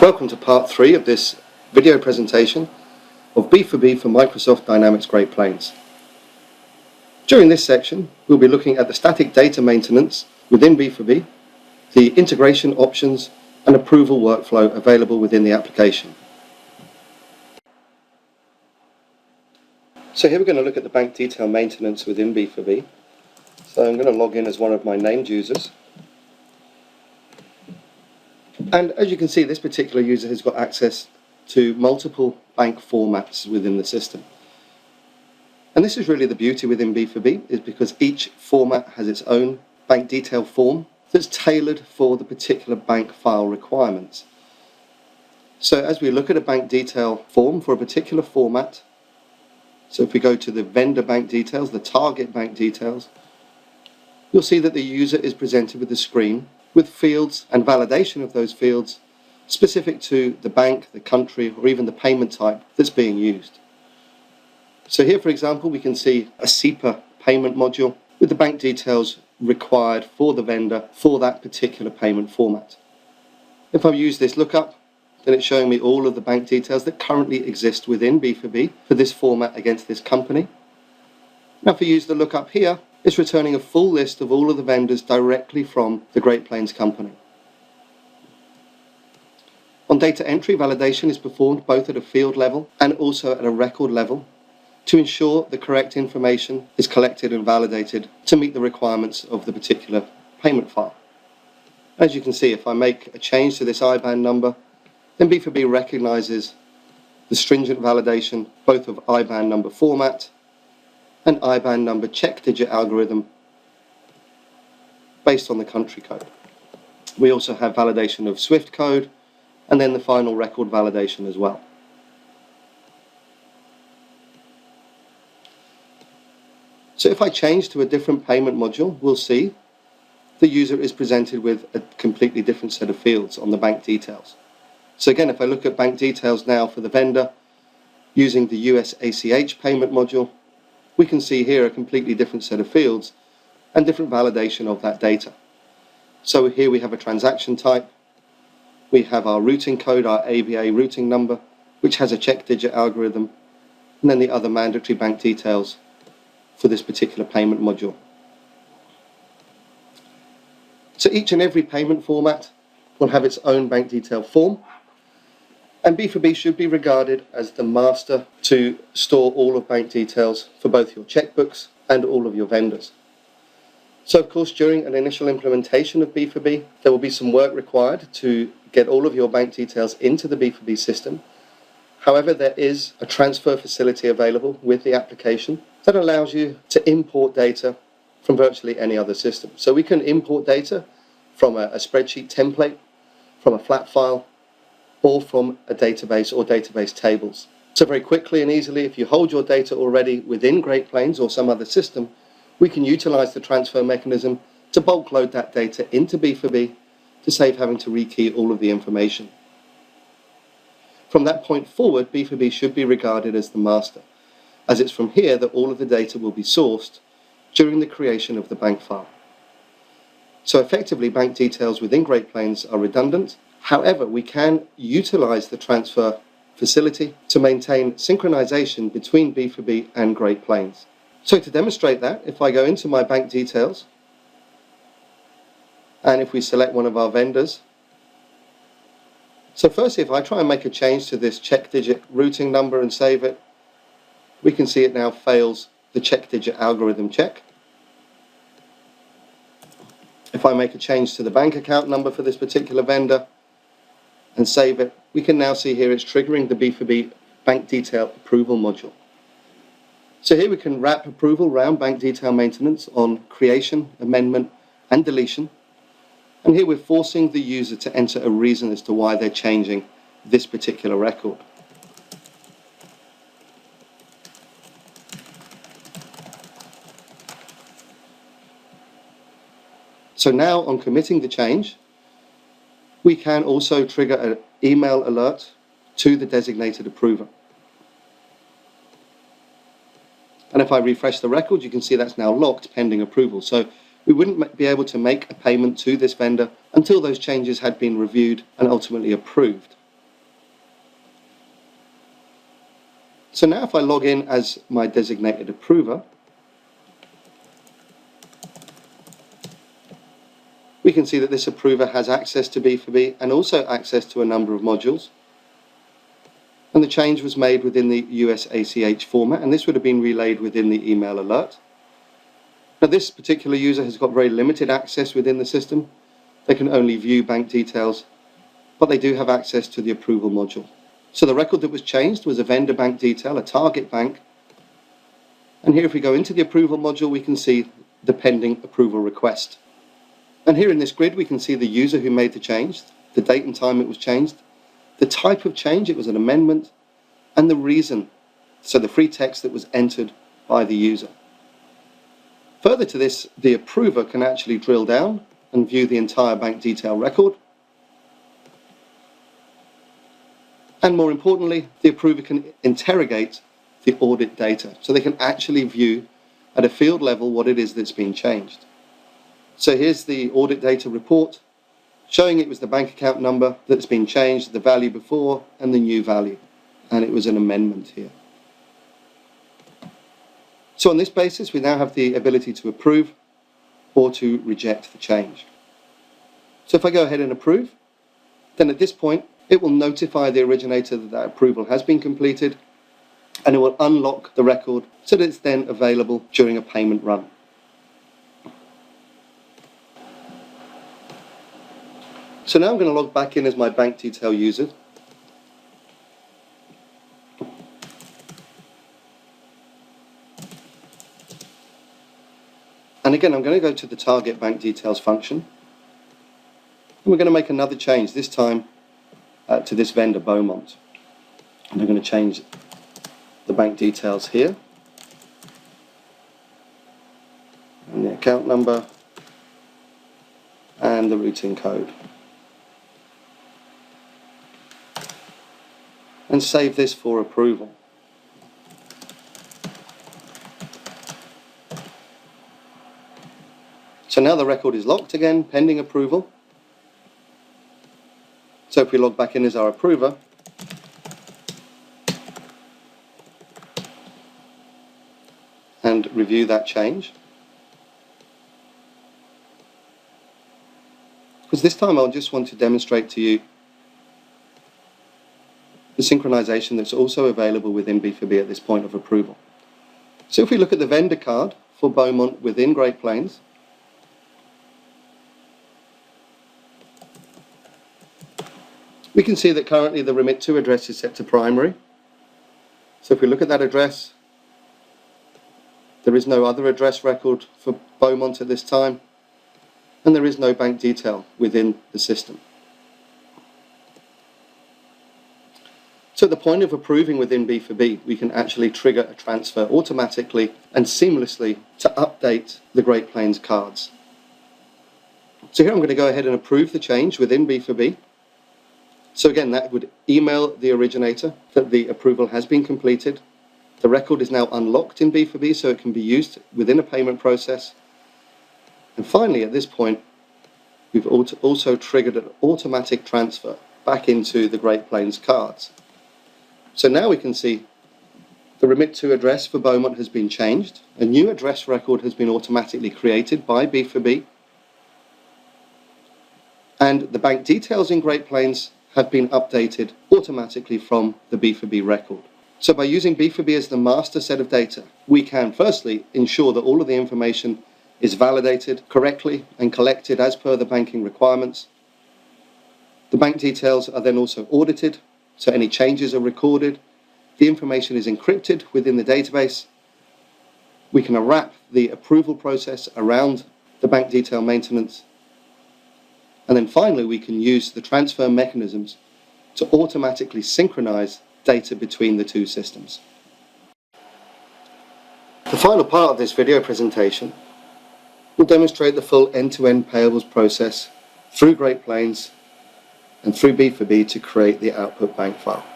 Welcome to part 3 of this video presentation of B4B for Microsoft Dynamics Great Plains. During this section, we'll be looking at the static data maintenance within B4B, the integration options and approval workflow available within the application. So here we're going to look at the bank detail maintenance within B4B. So I'm going to log in as one of my named users. And as you can see, this particular user has got access to multiple bank formats within the system. And this is really the beauty within B4B, is because each format has its own bank detail form that's tailored for the particular bank file requirements. So as we look at a bank detail form for a particular format, so if we go to the vendor bank details, the target bank details, you'll see that the user is presented with the screen with fields and validation of those fields specific to the bank, the country, or even the payment type that's being used. So here, for example, we can see a SEPA payment module with the bank details required for the vendor for that particular payment format. If I use this lookup, then it's showing me all of the bank details that currently exist within B4B for this format against this company. Now if I use the lookup here, it's returning a full list of all of the vendors directly from the Great Plains company. On data entry, validation is performed both at a field level and also at a record level to ensure the correct information is collected and validated to meet the requirements of the particular payment file. As you can see, if I make a change to this IBAN number, then B4B recognizes the stringent validation both of IBAN number format and IBAN number check digit algorithm based on the country code. We also have validation of SWIFT code and then the final record validation as well. So if I change to a different payment module, we'll see the user is presented with a completely different set of fields on the bank details. So again, if I look at bank details now for the vendor using the US ACH payment module, we can see here a completely different set of fields and different validation of that data. So here we have a transaction type, we have our routing code, our ABA routing number, which has a check digit algorithm, and then the other mandatory bank details for this particular payment module. So each and every payment format will have its own bank detail form, and B4B should be regarded as the master to store all of bank details for both your checkbooks and all of your vendors. So of course, during an initial implementation of B4B, there will be some work required to get all of your bank details into the B4B system. However, there is a transfer facility available with the application that allows you to import data from virtually any other system. So we can import data from a spreadsheet template, from a flat file, or from a database or database tables. So very quickly and easily, if you hold your data already within Great Plains or some other system, we can utilize the transfer mechanism to bulk load that data into B4B to save having to rekey all of the information. From that point forward, B4B should be regarded as the master, as it's from here that all of the data will be sourced during the creation of the bank file. So effectively, bank details within Great Plains are redundant. However, we can utilize the transfer facility to maintain synchronization between B4B and Great Plains. So to demonstrate that, if I go into my bank details, and if we select one of our vendors, so firstly, if I try and make a change to this check digit routing number and save it, we can see it now fails the check digit algorithm check. If I make a change to the bank account number for this particular vendor and save it, we can now see here it's triggering the B4B bank detail approval module. So here we can wrap approval around bank detail maintenance on creation, amendment, and deletion. And here we're forcing the user to enter a reason as to why they're changing this particular record. So now on committing the change, we can also trigger an email alert to the designated approver. And if I refresh the record, you can see that's now locked pending approval. So we wouldn't be able to make a payment to this vendor until those changes had been reviewed and ultimately approved. So now if I log in as my designated approver, we can see that this approver has access to B4B and also access to a number of modules. And the change was made within the US ACH format, and this would have been relayed within the email alert. Now this particular user has got very limited access within the system. They can only view bank details, but they do have access to the approval module. So the record that was changed was a vendor bank detail, a target bank. And here if we go into the approval module, we can see the pending approval request. And here in this grid, we can see the user who made the change, the date and time it was changed, the type of change, it was an amendment, and the reason, so the free text that was entered by the user. Further to this, the approver can actually drill down and view the entire bank detail record. And more importantly, the approver can interrogate the audit data, so they can actually view at a field level what it is that's been changed. So here's the audit data report, showing it was the bank account number that's been changed, the value before and the new value, and it was an amendment here. So on this basis, we now have the ability to approve or to reject the change. So if I go ahead and approve, then at this point, it will notify the originator that that approval has been completed, and it will unlock the record so that it's then available during a payment run. So now I'm going to log back in as my bank detail user. And again, I'm going to go to the target bank details function. And we're going to make another change, this time to this vendor Beaumont. And I'm going to change the bank details here. And the account number and the routing code. And save this for approval. So now the record is locked again, pending approval. So if we log back in as our approver, and review that change, because this time I'll just want to demonstrate to you the synchronization that's also available within B4B at this point of approval. So if we look at the vendor card for Beaumont within Great Plains, we can see that currently the remit to address is set to primary. So if we look at that address, there is no other address record for Beaumont at this time, and there is no bank detail within the system. So at the point of approving within B4B, we can actually trigger a transfer automatically and seamlessly to update the Great Plains cards. So here I'm going to go ahead and approve the change within B4B. So again, that would email the originator that the approval has been completed. The record is now unlocked in B4B, so it can be used within a payment process. And finally, at this point, we've also triggered an automatic transfer back into the Great Plains cards. So now we can see the remit to address for Beaumont has been changed. A new address record has been automatically created by B4B. And the bank details in Great Plains have been updated automatically from the B4B record. So by using B4B as the master set of data, we can firstly ensure that all of the information is validated correctly and collected as per the banking requirements. The bank details are then also audited, so any changes are recorded. The information is encrypted within the database. We can wrap the approval process around the bank detail maintenance. And then finally, we can use the transfer mechanisms to automatically synchronize data between the two systems. The final part of this video presentation will demonstrate the full end-to-end payables process through Great Plains and through B4B to create the output bank file.